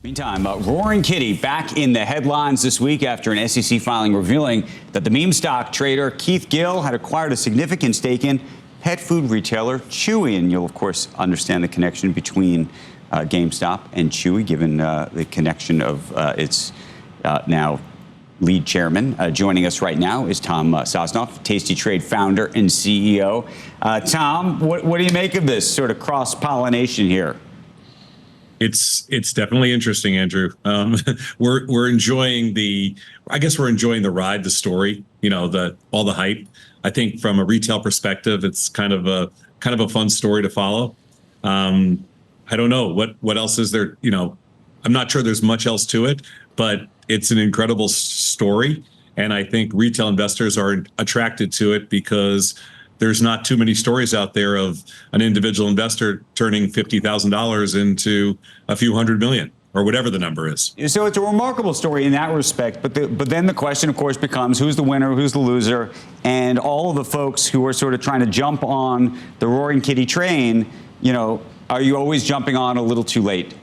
Meantime, Roaring Kitty back in the headlines this week after an SEC filing revealing that the meme stock trader Keith Gill had acquired a significant stake in pet food retailer Chewy. And you'll, of course, understand the connection between GameStop and Chewy, given the connection of its now lead chairman. Joining us right now is Tom Sosnoff, tastytrade founder and CEO. Tom, what do you make of this sort of cross-pollination here? It's definitely interesting, Andrew. We're enjoying the ride, the story, all the hype. I think from a retail perspective, it's kind of a fun story to follow. I don't know what else is there. I'm not sure there's much else to it, but it's an incredible story, and I think retail investors are attracted to it because there's not too many stories out there of an individual investor turning $50,000 into a few $100 million or whatever the number is. So it's a remarkable story in that respect. But then the question, of course, becomes who's the winner, who's the loser, and all of the folks who are sort of trying to jump on the Roaring Kitty train. Are you always jumping on a little too late?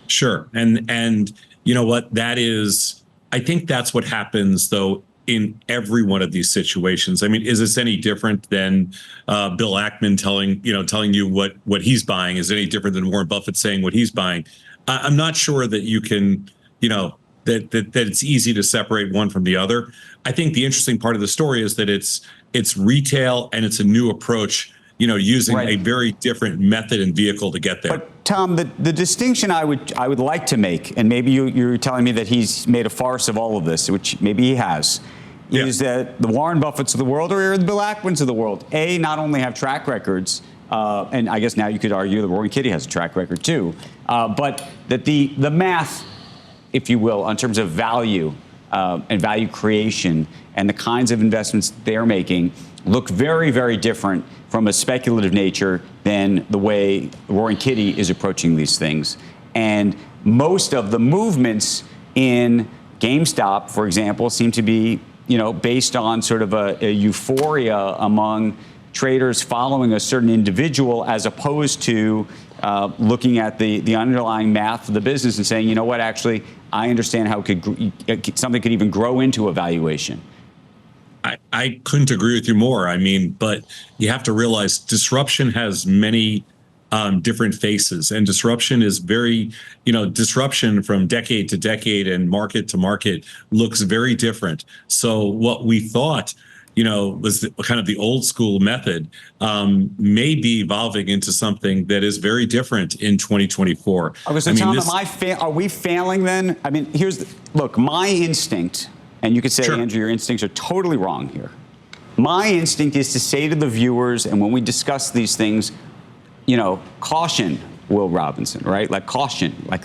Sure, and you know what that is. I think that's what happens though in every one of these situations. I mean, is this any different than Bill Ackman telling you what he's buying? Is it any different than Warren Buffett saying what he's buying? I'm not sure that you can, that it's easy to separate one from the other. I think the interesting part of the story is that it's retail and it's a new approach, using a very different method and vehicle to get there. But Tom, the distinction I would like to make, and maybe you're telling me that he's made a farce of all of this, which maybe he has, is that the Warren Buffetts of the world or the Bill Ackmans of the world, not only have track records, and I guess now you could argue the Roaring Kitty has a track record too, but that the math, if you will, in terms of value and value creation and the kinds of investments they're making look very, very different from a speculative nature than the way Roaring Kitty is approaching these things. And most of the movements in GameStop, for example, seem to be based on sort of a euphoria among traders following a certain individual, as opposed to looking at the underlying math of the business and saying, actually, I understand how something could even grow into a valuation. I couldn't agree with you more. I mean, but you have to realize disruption has many different faces, and disruption is very, disruption from decade to decade and market to market looks very different. So what we thought, was kind of the old school method may be evolving into something that is very different in 2024. Okay, so Tom, are we failing then? I mean, look, my instinct, and you could say, sure, Andrew, your instincts are totally wrong here. My instinct is to say to the viewers, and when we discuss these things, caution, Will Robinson, right? Like caution, like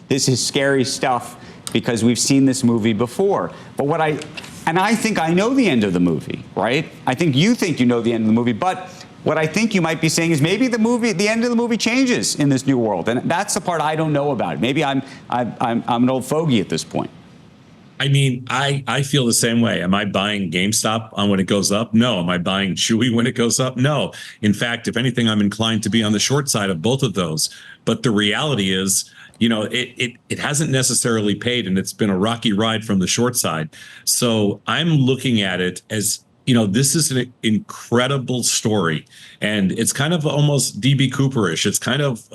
this is scary stuff because we've seen this movie before. But I think I know the end of the movie, right? I think you think you know the end of the movie, but what I think you might be saying is maybe the end of the movie changes in this new world, and that's the part I don't know about. Maybe I'm an old fogey at this point. I mean, I feel the same way. Am I buying GameStop on when it goes up? No. Am I buying Chewy when it goes up? No. In fact, if anything, I'm inclined to be on the short side of both of those. But the reality is, it hasn't necessarily paid, and it's been a rocky ride from the short side. So I'm looking at it as, this is an incredible story, and it's kind of almost DB Cooperish. It's kind of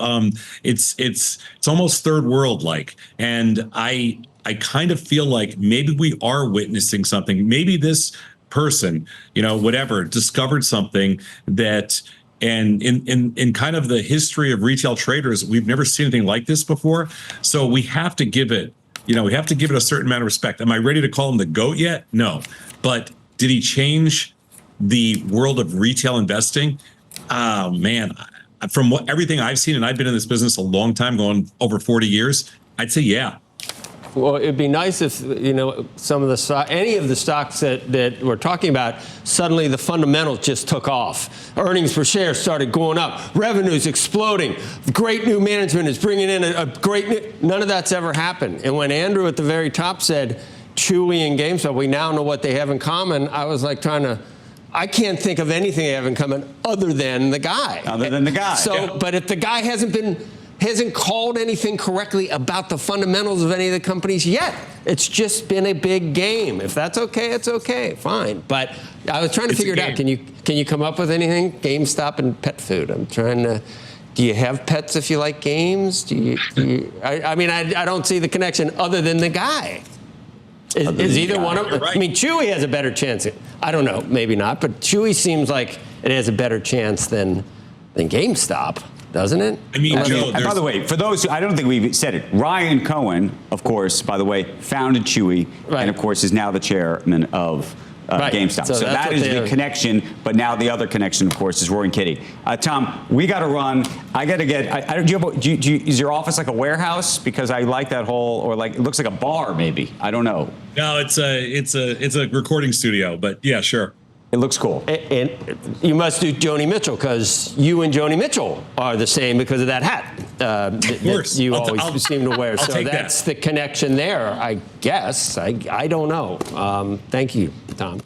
it's almost third world like, and I kind of feel like maybe we are witnessing something. Maybe this person, discovered something that, and in kind of the history of retail traders, we've never seen anything like this before. So we have to give it, a certain amount of respect. Am I ready to call him the GOAT yet? No. But did he change the world of retail investing? Oh, man. From everything I've seen, and I've been in this business a long time, going over 40 years, I'd say, yeah. Well, it'd be nice if, some of the any of the stocks that we're talking about, suddenly the fundamentals just took off. Earnings per share started going up. Revenues exploding. Great new management is bringing in none of that's ever happened. And when Andrew at the very top said, Chewy and GameStop, we now know what they have in common, I was like I can't think of anything they have in common other than the guy. Other than the guy. So, yeah. But if the guy hasn't been hasn't called anything correctly about the fundamentals of any of the companies yet. It's just been a big game. If that's okay, it's okay, fine. But I was trying to figure it out. Can you come up with anything? GameStop and pet food. I'm trying to. Do you have pets if you like games? I mean, I don't see the connection other than the guy. Is either one of them? Right. I mean, Chewy has a better chance. I don't know, maybe not, but Chewy seems like it has a better chance than GameStop, doesn't it? I mean, Joe, and by the way, for those who, I don't think we've said it, Ryan Cohen, of course, by the way, founded Chewy, and of course is now the chairman of GameStop. So that is the connection, but now the other connection, of course, is Roaring Kitty. Tom, we got to run. I got to get. Is your office like a warehouse? Because I like that whole, or like it looks like a bar, maybe. I don't know. No, it's a recording studio, but yeah, sure. It looks cool. And you must do Joni Mitchell, because you and Joni Mitchell are the same because of that hat of course. that you always seem to wear. So that's the connection there, I guess. I don't know. Thank you, Tom.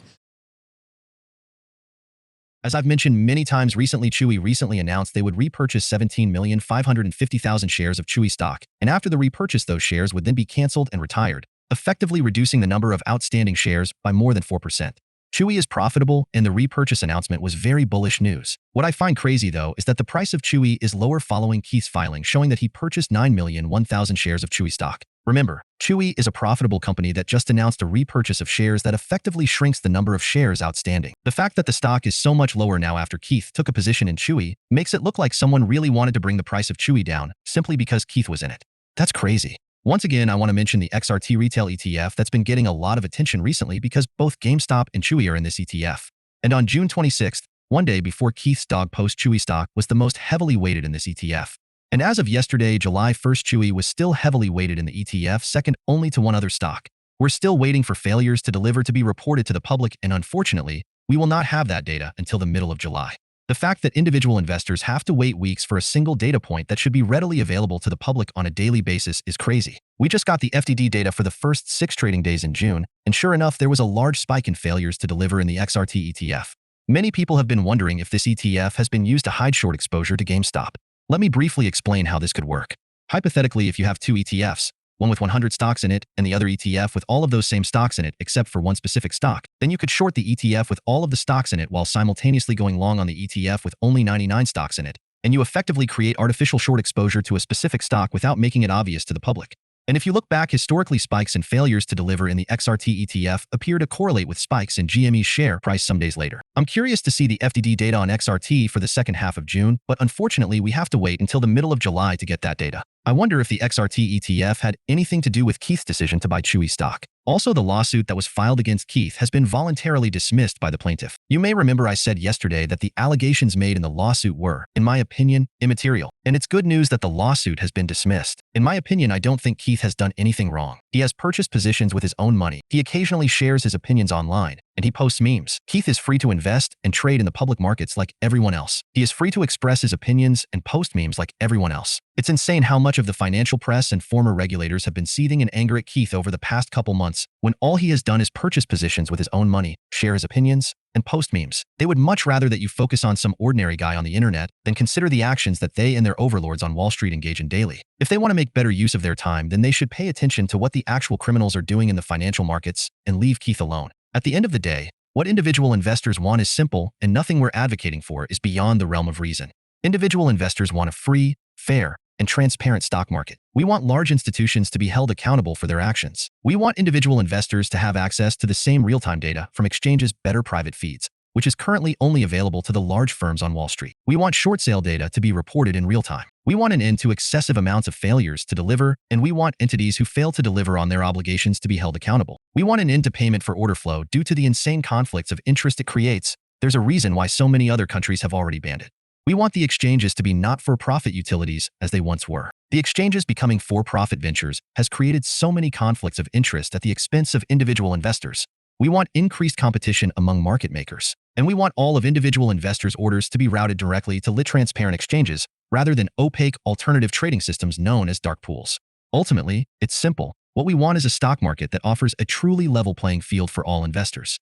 As I've mentioned many times recently, Chewy recently announced they would repurchase 17,550,000 shares of Chewy stock, and after the repurchase, those shares would then be canceled and retired, effectively reducing the number of outstanding shares by more than 4%. Chewy is profitable, and the repurchase announcement was very bullish news. What I find crazy, though, is that the price of Chewy is lower following Keith's filing, showing that he purchased 9,001,000 shares of Chewy stock. Remember, Chewy is a profitable company that just announced a repurchase of shares that effectively shrinks the number of shares outstanding. The fact that the stock is so much lower now after Keith took a position in Chewy makes it look like someone really wanted to bring the price of Chewy down simply because Keith was in it. That's crazy. Once again, I want to mention the XRT Retail ETF that's been getting a lot of attention recently because both GameStop and Chewy are in this ETF. And on June 26th, one day before Keith's dog post, Chewy stock was the most heavily weighted in this ETF. And as of yesterday, July 1st, Chewy was still heavily weighted in the ETF, second only to one other stock. We're still waiting for failures to deliver to be reported to the public, and unfortunately, we will not have that data until the middle of July. The fact that individual investors have to wait weeks for a single data point that should be readily available to the public on a daily basis is crazy. We just got the FDD data for the first 6 trading days in June, and sure enough, there was a large spike in failures to deliver in the XRT ETF. Many people have been wondering if this ETF has been used to hide short exposure to GameStop. Let me briefly explain how this could work. Hypothetically, if you have 2 ETFs, one with 100 stocks in it and the other ETF with all of those same stocks in it except for one specific stock, then you could short the ETF with all of the stocks in it while simultaneously going long on the ETF with only 99 stocks in it, and you effectively create artificial short exposure to a specific stock without making it obvious to the public. And if you look back, historically, spikes and failures to deliver in the XRT ETF appear to correlate with spikes in GME's share price some days later. I'm curious to see the FDD data on XRT for the second half of June, but unfortunately, we have to wait until the middle of July to get that data. I wonder if the XRT ETF had anything to do with Keith's decision to buy Chewy stock. Also, the lawsuit that was filed against Keith has been voluntarily dismissed by the plaintiff. You may remember I said yesterday that the allegations made in the lawsuit were, in my opinion, immaterial. And it's good news that the lawsuit has been dismissed. In my opinion, I don't think Keith has done anything wrong. He has purchased positions with his own money. He occasionally shares his opinions online, and he posts memes. Keith is free to invest and trade in the public markets like everyone else. He is free to express his opinions and post memes like everyone else. It's insane how much of the financial press and former regulators have been seething in anger at Keith over the past couple months, when all he has done is purchase positions with his own money, share his opinions, and post memes. They would much rather that you focus on some ordinary guy on the internet than consider the actions that they and their overlords on Wall Street engage in daily. If they want to make better use of their time, then they should pay attention to what the actual criminals are doing in the financial markets and leave Keith alone. At the end of the day, what individual investors want is simple, and nothing we're advocating for is beyond the realm of reason. Individual investors want a free, fair, and transparent stock market. We want large institutions to be held accountable for their actions. We want individual investors to have access to the same real-time data from exchanges' better private feeds, which is currently only available to the large firms on Wall Street. We want short sale data to be reported in real time. We want an end to excessive amounts of failures to deliver, and we want entities who fail to deliver on their obligations to be held accountable. We want an end to payment for order flow due to the insane conflicts of interest it creates. There's a reason why so many other countries have already banned it. We want the exchanges to be not-for-profit utilities as they once were. The exchanges becoming for-profit ventures has created so many conflicts of interest at the expense of individual investors. We want increased competition among market makers. And we want all of individual investors' orders to be routed directly to lit transparent exchanges rather than opaque alternative trading systems known as dark pools. Ultimately, it's simple. What we want is a stock market that offers a truly level playing field for all investors.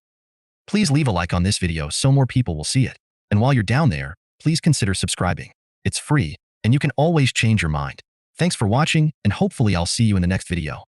Please leave a like on this video so more people will see it. And while you're down there, please consider subscribing. It's free, and you can always change your mind. Thanks for watching, and hopefully I'll see you in the next video.